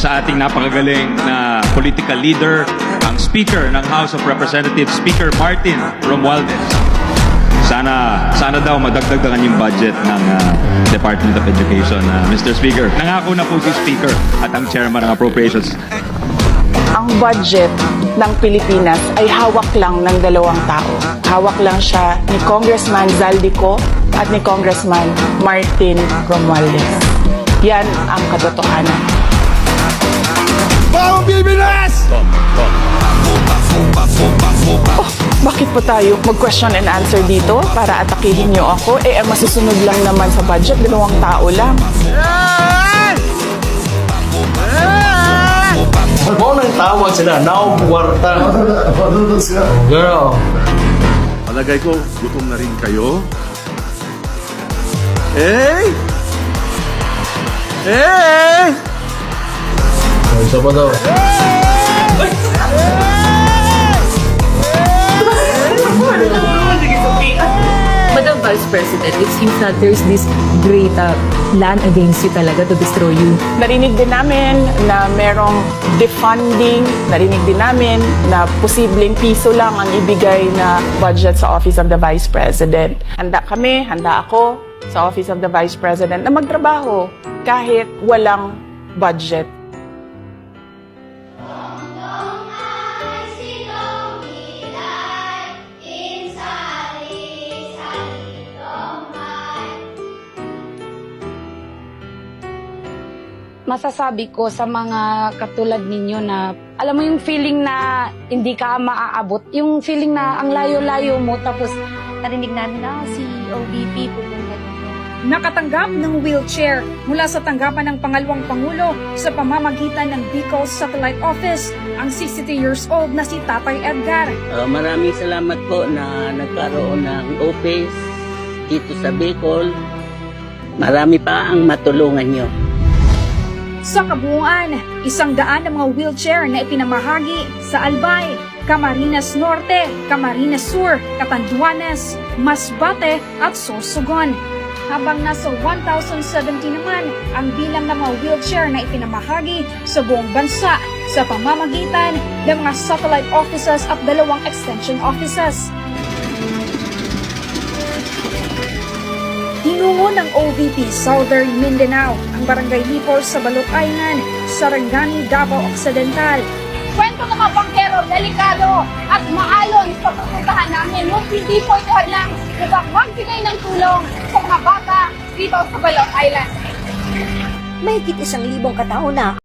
sa ating napakagaling na political leader, ang Speaker ng House of Representatives, Speaker Martin Romualdez. Sana daw madagdag ang kanyang budget ng Department of Education, Mr. Speaker. Nangako na po si Speaker at ang Chairman ng Appropriations. Ang budget ng Pilipinas ay hawak lang ng dalawang tao. Hawak lang siya ni Congressman Zaldico at ni Congressman Martin Romualdez. Yan ang katotohanan. Bawang Bibilas! Oh, bakit pa tayo mag-question and answer dito para atakihin niyo ako? Ang masusunod lang naman sa budget, dalawang tao lang. Mo nang tawag sila, naugwarta. Girl. Palagay ko, gutom na rin kayo. Hey! Hey! Isa pa daw. Madam Vice President, it seems that there's this great plan against you talaga to destroy you. Narinig din namin na merong defunding. Narinig din namin na posibleng piso lang ang ibigay na budget sa Office of the Vice President. Handa kami, handa ako sa Office of the Vice President na magtrabaho kahit walang budget. Masasabi ko sa mga katulad ninyo na alam mo yung feeling na hindi ka maaabot, yung feeling na ang layo-layo mo tapos Narinig namin na si OVP pupunta dito. Nakatanggap ng wheelchair mula sa tanggapan ng pangalawang Pangulo sa pamamagitan ng Bicol Satellite Office ang 62 years old na si Tatay Edgar. Maraming salamat po na nagkaroon ng office dito sa Bicol. Marami pa ang matulungan nyo. Sa kabuuan, 100 na mga wheelchair na ipinamahagi sa Albay, Camarines Norte, Camarines Sur, Catanduanes, Masbate at Sorsogon. Habang nasa 1,070 naman ang bilang ng mga wheelchair na ipinamahagi sa buong bansa sa pamamagitan ng mga satellite offices at 2 extension offices. Tinungo ng OVP Southern Mindanao ang Barangay Hipol sa Balot-Ayngan, Sarangani, Davao Occidental. Kwento ng mga bangkero, delikado at maalon sa pupuntahan namin nung hindi po ito lang upang magbigay ng tulong sa mga bata dito sa Balot Island. Mahigit 1,000 katao na